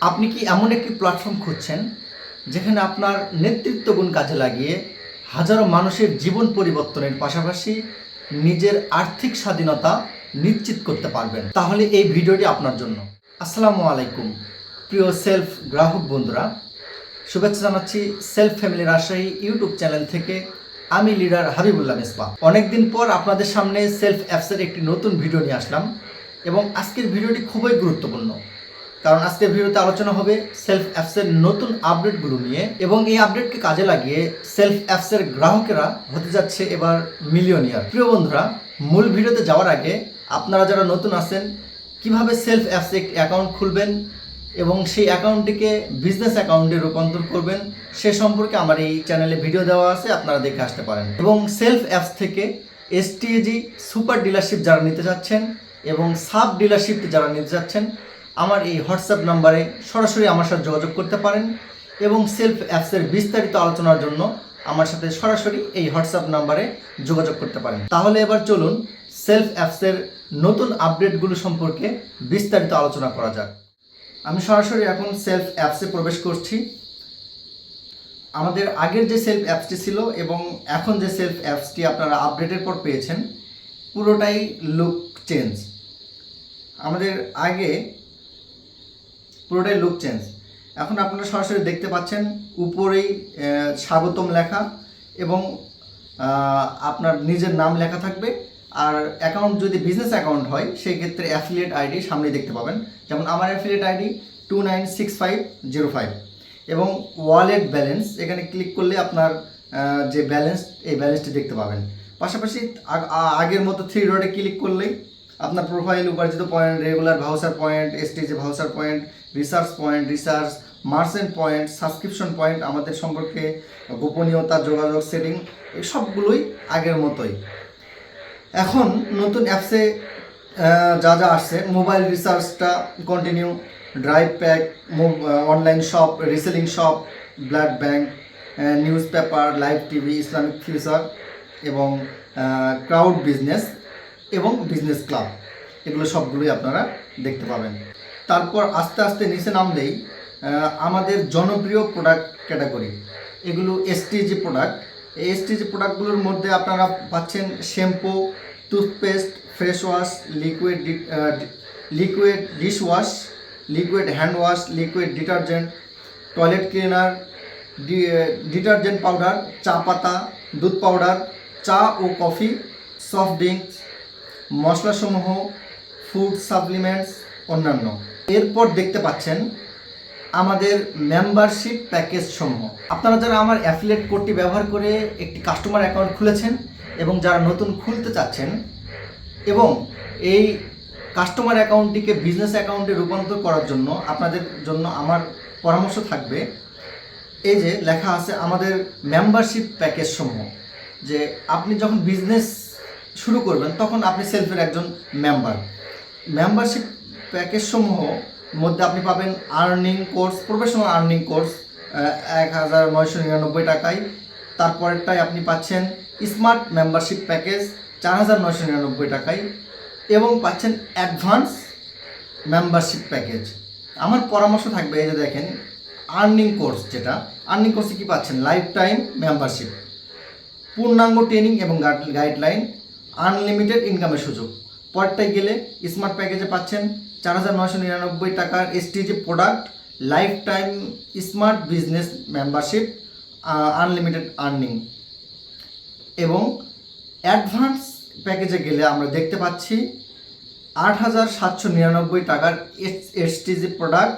আপনি কি এমন একটি প্ল্যাটফর্ম খুঁজছেন যেখানে আপনার নেতৃত্ব গুণ কাজে লাগিয়ে হাজারো মানুষের জীবন পরিবর্তনের পাশাপাশি নিজের আর্থিক স্বাধীনতা নিশ্চিত করতে পারবেন? তাহলে এই ভিডিওটি আপনার জন্য। আসসালামু আলাইকুম প্রিয় সেলফ গ্রাহক বন্ধুরা, শুভেচ্ছা জানাচ্ছি self family Rajshahi YouTube channel থেকে। আমি লিডার হাবিবুল্লাহ মেসবাহ। অনেকদিন পর আপনাদের সামনে সেলফ অ্যাপসের একটি নতুন ভিডিও নিয়ে আসলাম এবং আজকের ভিডিওটি খুবই গুরুত্বপূর্ণ, কারণ আজকের ভিডিওতে আলোচনা হবে সেলফ অ্যাপসের নতুন আপডেটগুলো নিয়ে এবং এই আপডেটকে কাজে লাগিয়ে সেলফ অ্যাপসের গ্রাহকেরা হতে যাচ্ছে এবার মিলিয়নিয়ার। প্রিয় বন্ধুরা, মূল ভিডিওতে যাওয়ার আগে আপনারা যারা নতুন আছেন কিভাবে সেলফ অ্যাপসে একটি অ্যাকাউন্ট খুলবেন এবং সেই অ্যাকাউন্টটিকে বিজনেস অ্যাকাউন্টে রূপান্তর করবেন সে সম্পর্কে আমার এই চ্যানেলে ভিডিও দেওয়া আছে, আপনারা দেখে আসতে পারেন। এবং সেলফ অ্যাপস থেকে এসটিএজি সুপার ডিলারশিপ যারা নিতে যাচ্ছেন এবং সাব ডিলারশিপ যারা নিতে যাচ্ছেন, আমার এই হোয়াটসঅ্যাপ নাম্বারে সরাসরি আমার সাথে যোগাযোগ করতে পারেন এবং সেলফ অ্যাপসের বিস্তারিত আলোচনার জন্য আমার সাথে সরাসরি এই হোয়াটসঅ্যাপ নাম্বারে যোগাযোগ করতে পারেন। তাহলে এবার চলুন সেলফ অ্যাপসের নতুন আপডেটগুলো সম্পর্কে বিস্তারিত আলোচনা করা যাক। আমি সরাসরি এখন সেলফ অ্যাপসে প্রবেশ করছি। আমাদের আগের যে সেলফ অ্যাপসটি ছিল এবং এখন যে সেলফ অ্যাপসটি আপনারা আপডেটের পর পেয়েছেন পুরোটাই লুক চেঞ্জ। আমাদের আগে পুরোটাই লুক চেঞ্জ। এখন আপনারা সরাসরি দেখতে পাচ্ছেন উপরেই স্বাগতম লেখা এবং আপনার নিজের নাম লেখা থাকবে। আর অ্যাকাউন্ট যদি বিজনেস অ্যাকাউন্ট হয় সেই ক্ষেত্রে অ্যাফিলিয়েট আইডি সামনে দেখতে পাবেন, যেমন আমার অ্যাফিলিয়েট আইডি 296505 এবং ওয়ালেট ব্যালেন্স, এখানে ক্লিক করলে আপনার যে ব্যালেন্স এই ব্যালেন্সটি দেখতে পাবেন। পাশাপাশি আগের মতো থ্রি ডটে ক্লিক করলেই আপনার প্রোফাইল, উপার্জিত point, regular voucher point, STJ voucher point, research, merchant point, subscription point, আমাদের সম্পর্কে গোপনীয়তা, যোগাযোগ, সেটিং, এই সবগুলোই আগের মতোই। এখন নতুন অ্যাপসে যা যা আসছে, মোবাইল রিসার্চটা continue, drive pack, online shop, reselling shop, blood bank, news paper, live TV, Islamic future এবং ক্রাউড বিজনেস এবং বিজনেস ক্লাব, এগুলো সবগুলোই আপনারা দেখতে পাবেন। তারপর আস্তে আস্তে নিচে নামলেই আমাদের জনপ্রিয় প্রোডাক্ট ক্যাটাগরি, এগুলো এসটিজি প্রোডাক্ট। এই এসটিজি প্রোডাক্টগুলোর মধ্যে আপনারা পাচ্ছেন shampoo, toothpaste, face wash, liquid dishwash, liquid hand wash, liquid detergent, toilet cleaner, detergent powder, চা পাতা, দুধ পাউডার, চা ও কফি, সফট ড্রিঙ্কস, মশলাসমূহ, ফুড সাপ্লিমেন্টস, অন্যান্য। এরপর দেখতে পাচ্ছেন আমাদের মেম্বারশিপ প্যাকেজ সমূহ। আপনারা যারা আমার অ্যাফিলিয়েট কোডটি ব্যবহার করে একটি কাস্টমার অ্যাকাউন্ট খুলেছেন এবং যারা নতুন খুলতে চাচ্ছেন এবং এই কাস্টমার অ্যাকাউন্টটিকে বিজনেস অ্যাকাউন্টে রূপান্তর করার জন্য আপনাদের জন্য আমার পরামর্শ থাকবে, এই যে লেখা আছে আমাদের মেম্বারশিপ প্যাকেজ সমূহ, যে আপনি যখন বিজনেস শুরু করবেন তখন আপনি সেলফের একজন মেম্বারশিপ প্যাকেজ সমূহ মধ্যে আপনি পাবেন earning course, professional earning course 1999 টাকায়। তারপরেরটাই আপনি পাচ্ছেন স্মার্ট মেম্বারশিপ প্যাকেজ 4999 টাকায় এবং পাচ্ছেন অ্যাডভান্স মেম্বারশিপ প্যাকেজ। আমার পরামর্শ থাকবে, এই যে দেখেন আর্নিং কোর্স, যেটা আর্নিং কোর্সে কী পাচ্ছেন, লাইফ টাইম মেম্বারশিপ, পূর্ণাঙ্গ ট্রেনিং এবং গাইডলাইন, আনলিমিটেড ইনকামের সুযোগ। পরেরটায় গেলে স্মার্ট প্যাকেজে পাচ্ছেন 4999 টাকার STG product, life time smart business membership, unlimited earning. এবং অ্যাডভান্স প্যাকেজে গেলে আমরা দেখতে পাচ্ছি 8799 টাকার STG product,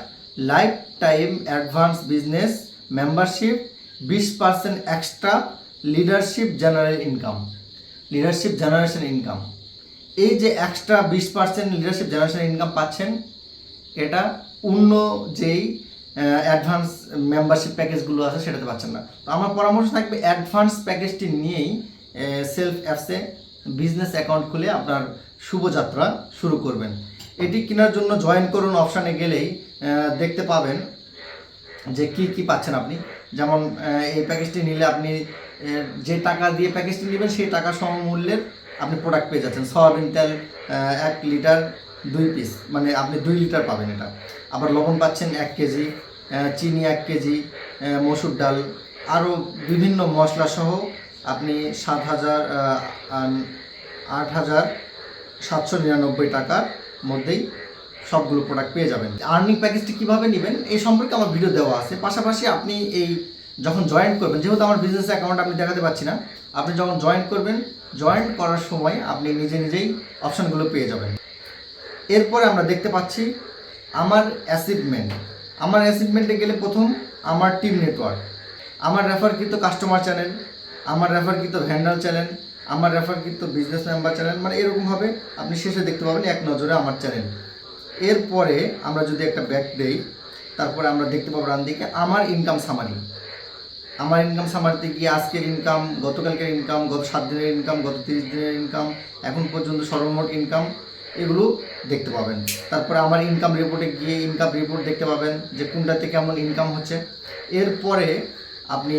life time advance business membership, 20% extra leadership generation income. এই যে এক্সট্রা 20% লিডারশিপ জেনারেশন ইনকাম পাচ্ছেন, এটা অন্য যেই অ্যাডভান্স মেম্বারশিপ প্যাকেজগুলো আছে সেটাতে পাচ্ছেন না। তো আমার পরামর্শ থাকবে অ্যাডভান্স প্যাকেজটি নিয়েই সেলফ অ্যাপসে বিজনেস অ্যাকাউন্ট খুলে আপনার শুভযাত্রা শুরু করবেন। এটি কেনার জন্য জয়েন করুন অপশানে গেলেই দেখতে পাবেন যে কি পাচ্ছেন আপনি। যেমন এই প্যাকেজটি নিলে আপনি যে টাকা দিয়ে প্যাকেজটি নেবেন সেই টাকা সমমূল্যের আপনি প্রোডাক্ট পেয়ে যাচ্ছেন। সয়াবিন তেল 1 লিটার 2 পিস, মানে আপনি 2 লিটার পাবেন এটা। আবার লবণ পাচ্ছেন 1 কেজি, চিনি 1 কেজি, মসুর ডাল, আরও বিভিন্ন মশলা সহ আপনি 8,799 টাকার মধ্যেই সবগুলো প্রোডাক্ট পেয়ে যাবেন। আর্নিং প্যাকেজটি কীভাবে নেবেন এই সম্পর্কে আমার ভিডিও দেওয়া আছে। পাশাপাশি আপনি এই যখন জয়েন করবেন, যেহেতু আমার বিজনেস অ্যাকাউন্ট আপনি দেখাতে পাচ্ছি না, আপনি যখন জয়েন করবেন, জয়েন করার সময় আপনি নিজেই অপশানগুলো পেয়ে যাবেন। এরপরে আমরা দেখতে পাচ্ছি আমার অ্যাচিভমেন্ট। আমার অ্যাচিভমেন্টে গেলে প্রথম আমার টিম নেটওয়ার্ক, আমার রেফারকৃত কাস্টমার চ্যানেল, আমার রেফারকৃত ভ্যান্ডার চ্যানেল, আমার রেফারকৃত বিজনেস মেম্বার চ্যানেল, মানে এরকমভাবে আপনি শেষে দেখতে পাবেন এক নজরে আমার চ্যানেল। এরপরে আমরা যদি একটা ব্যাক দেই, তারপরে আমরা দেখতে পাবো ডান দিকে আমার ইনকাম সামারি। আমার ইনকাম সামারিতে গিয়ে আজকের ইনকাম, গতকালকের ইনকাম, গত 7 দিনের ইনকাম, গত 30 দিনের ইনকাম, এখন পর্যন্ত সর্বমোট ইনকাম, এগুলো দেখতে পাবেন। তারপরে আমার ইনকাম রিপোর্টে গিয়ে ইনকাম রিপোর্ট দেখতে পাবেন যে কোনটাতে কেমন ইনকাম হচ্ছে। এরপরে আপনি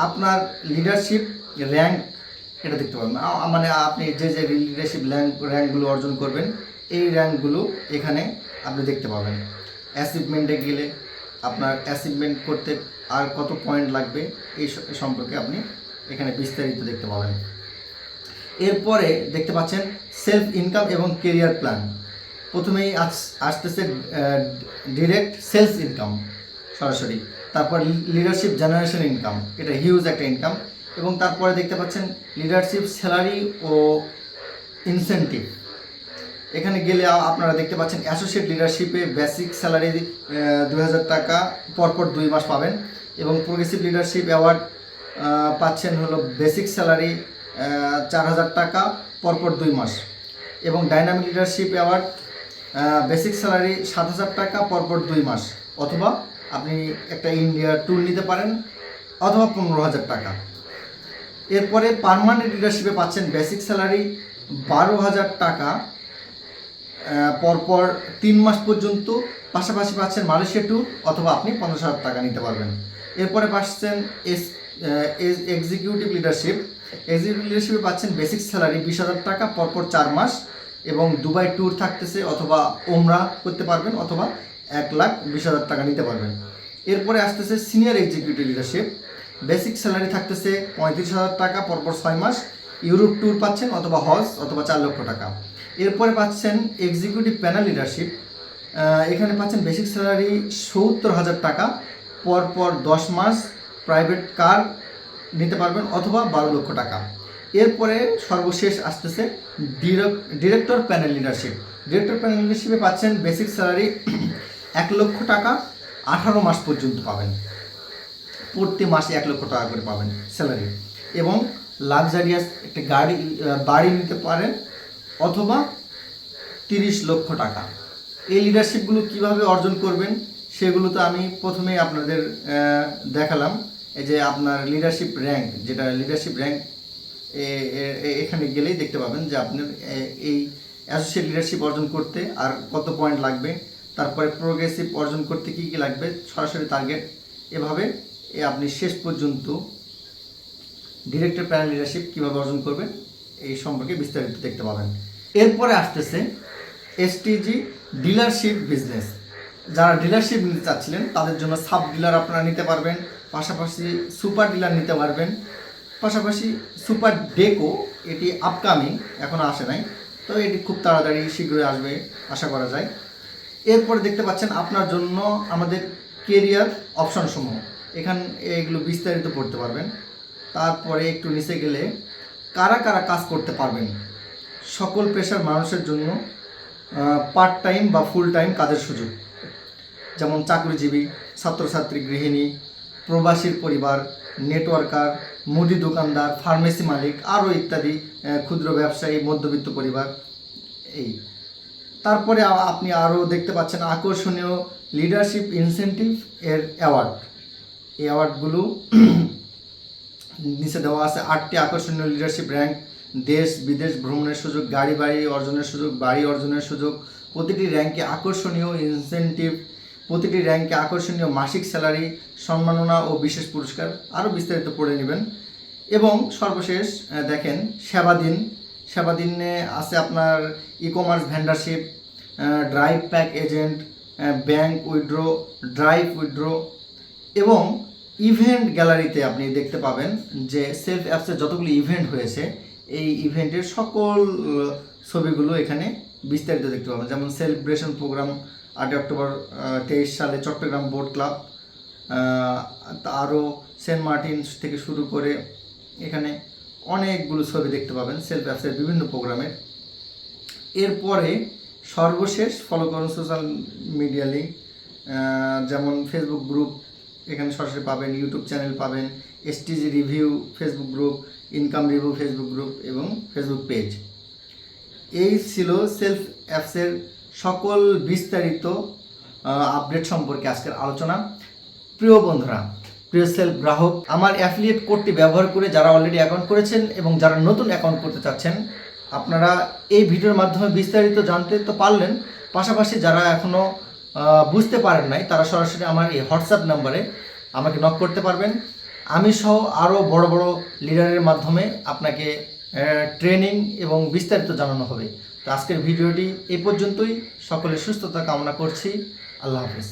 আপনার লিডারশিপ র্যাঙ্ক এটা দেখতে পাবেন, মানে আপনি যে লিডারশিপ র্যাঙ্কগুলো অর্জন করবেন এই র্যাঙ্কগুলো এখানে আপনি দেখতে পাবেন। অ্যাচিভমেন্টে গেলে আপনার অ্যাচিভমেন্ট করতে আর কত পয়েন্ট লাগবে এই সম্পর্কে আপনি এখানে বিস্তারিত দেখতে পাবেন। এরপরে দেখতে পাচ্ছেন সেলফ ইনকাম এবং কেরিয়ার প্ল্যান। প্রথমেই আসতেছে ডিরেক্ট সেলস ইনকাম সরাসরি, তারপর লিডারশিপ জেনারেশন ইনকাম, এটা হিউজ একটা ইনকাম, এবং তারপরে দেখতে পাচ্ছেন লিডারশিপ স্যালারি ও ইনসেন্টিভ। এখানে গেলে আপনারা দেখতে পাচ্ছেন অ্যাসোসিয়েট লিডারশিপে বেসিক স্যালারি 2,000 টাকা পরপর 2 মাস পাবেন, এবং প্রোগ্রেসিভ লিডারশিপ অ্যাওয়ার্ড পাচ্ছেন হলো বেসিক স্যালারি 4,000 টাকা পরপর 2 মাস, এবং dynamic leadership award basic salary 7,000 টাকা পরপর 2 মাস, অথবা আপনি একটা ইন্ডিয়া ট্যুর নিতে পারেন, অথবা 15,000 টাকা। এরপরে পার্মানেন্ট লিডারশিপে পাচ্ছেন বেসিক স্যালারি 12,000 টাকা পরপর 3 মাস পর্যন্ত, পাশাপাশি পাচ্ছেন মালয়েশিয়া ট্যুর, অথবা আপনি 50,000 টাকা নিতে পারবেন। এরপরে পাচ্ছেন এক্সিকিউটিভ লিডারশিপ। এক্সিকিউটিভ লিডারশিপে পাচ্ছেন বেসিক স্যালারি 20,000 টাকা পরপর 4 মাস, এবং দুবাই ট্যুর থাকতেছে, অথবা ওমরা করতে পারবেন, অথবা 1,20,000 টাকা নিতে পারবেন। এরপরে আসতেছে senior executive leadership. Basic salary থাকতেছে 35,000 টাকা পরপর 6 মাস, ইউরোপ ট্যুর পাচ্ছেন, অথবা হজ, অথবা 4 লক্ষ টাকা। এরপরে পাচ্ছেন এক্সিকিউটিভ প্যানেল লিডারশিপ। এখানে পাচ্ছেন বেসিক স্যালারি 70,000 টাকা পরপর 10 মাস, প্রাইভেট কার নিতে পারবেন, অথবা 12 লক্ষ টাকা। এরপরে সর্বশেষ আসতেছে director panel leadership. Director panel লিডারশিপে পাচ্ছেন বেসিক স্যালারি 1 লক্ষ টাকা 18 মাস পর্যন্ত পাবেন, প্রতি মাসে 1 লক্ষ টাকা করে পাবেন স্যালারি, এবং লাক্সারিয়াস একটা বাড়ি নিতে পারেন, অথবা 30 লক্ষ টাকা। এই লিডারশিপগুলো কিভাবে অর্জন করবেন সেগুলো তো আমি প্রথমেই আপনাদের দেখালাম। এই যে আপনার লিডারশিপ র্যাঙ্ক, যেটা লিডারশিপ র্যাঙ্ক, এখানে গেলেই দেখতে পাবেন যে আপনার এই অ্যাসোসিয়েট লিডারশিপ অর্জন করতে আর কত পয়েন্ট লাগবে, তারপরে প্রোগ্রেসিভ অর্জন করতে কী কী লাগবে, সরাসরি টার্গেট, এভাবে আপনি শেষ পর্যন্ত ডিরেক্টর প্যানেল লিডারশিপ কীভাবে অর্জন করবেন এই সম্পর্কে বিস্তারিত দেখতে পাবেন। এরপরে আসতেছে এসটিজি ডিলারশিপ বিজনেস। যারা ডিলারশিপ নিতে চাচ্ছিলেন তাদের জন্য সাব ডিলার আপনারা নিতে পারবেন, পাশাপাশি সুপার ডিলার নিতে পারবেন, পাশাপাশি সুপার ডেকো, এটি আপকামিং, এখনও আসে নাই, তো এটি খুব তাড়াতাড়ি শীঘ্রই আসবে আশা করা যায়। এরপরে দেখতে পাচ্ছেন আপনার জন্য আমাদের কেরিয়ার অপশনসমূহ, এগুলো বিস্তারিত পড়তে পারবেন। তারপরে একটু নিচে গেলে কারা কারা কাজ করতে পারবেন, সকল পেশার মানুষের জন্য পার্ট টাইম বা ফুল টাইম কাজের সুযোগ, যেমন চাকরিজীবী, ছাত্রছাত্রী, গৃহিণী, প্রবাসীর পরিবার, নেটওয়ার্কার, মুদি দোকানদার, ফার্মেসি মালিক, আরও ইত্যাদি, ক্ষুদ্র ব্যবসায়ী, মধ্যবিত্ত পরিবার। এই তারপরে আপনি আরও দেখতে পাচ্ছেন আকর্ষণীয় লিডারশিপ ইনসেন্টিভ এর অ্যাওয়ার্ড। এই অ্যাওয়ার্ডগুলো নিচে দেওয়া আছে। 8টি আকর্ষণীয় লিডারশিপ র্যাঙ্ক, দেশ বিদেশ ভ্রমণের সুযোগ, বাড়ি অর্জনের সুযোগ, বাড়ি অর্জনের সুযোগ, প্রতিটি র্যাঙ্কে আকর্ষণীয় ইনসেন্টিভ, প্রতিটি র্যাঙ্কে আকর্ষণীয় মাসিক স্যালারি, সম্মাননা ও বিশেষ পুরস্কার, আরও বিস্তারিত পড়ে নেবেন। এবং সর্বশেষ দেখেন সেবা দিনে আছে আপনার e commerce vendorship, drive pack agent, bank withdraw, drive withdraw এবং ইভেন্ট গ্যালারিতে আপনি দেখতে পাবেন যে সেলফ অ্যাপসে যতগুলো ইভেন্ট হয়েছে এই ইভেন্টের সকল ছবিগুলো এখানে বিস্তারিত দেখতে পাবেন। যেমন সেলিব্রেশন প্রোগ্রাম 8 অক্টোবর 23 সালে চট্টগ্রাম বোট ক্লাব, আরও সেন্ট মার্টিন থেকে শুরু করে এখানে অনেকগুলো ছবি দেখতে পাবেন সেলফ অ্যাপসের বিভিন্ন প্রোগ্রামের। এরপরে সর্বশেষ ফলো করুন সোশ্যাল মিডিয়া লিঙ্ক, যেমন ফেসবুক গ্রুপ এখানে সরাসরি পাবেন, ইউটিউব চ্যানেল পাবেন, STG review Facebook group, income review Facebook group এবং ফেসবুক পেজ। এই ছিল সেলফ অ্যাপসের সকল বিস্তারিত আপডেট সম্পর্কে আজকের আলোচনা। প্রিয় বন্ধুরা, প্রিয় সেলফ গ্রাহক, আমার অ্যাফিলিয়েট কোডটি ব্যবহার করে যারা অলরেডি অ্যাকাউন্ট করেছেন এবং যারা নতুন অ্যাকাউন্ট করতে চাচ্ছেন, আপনারা এই ভিডিওর মাধ্যমে বিস্তারিত জানতে তো পারলেন, পাশাপাশি যারা এখনও বুঝতে পারেন নাই তারা সরাসরি আমার এই হোয়াটসঅ্যাপ নাম্বারে আমাকে নক করতে পারবেন। আমি সহ আরও বড় বড় লিডারের মাধ্যমে আপনাকে ট্রেনিং এবং বিস্তারিত জানানো হবে। তো আজকের ভিডিওটি এই পর্যন্তই। সকলের সুস্থতা কামনা করছি। আল্লাহ হাফেজ।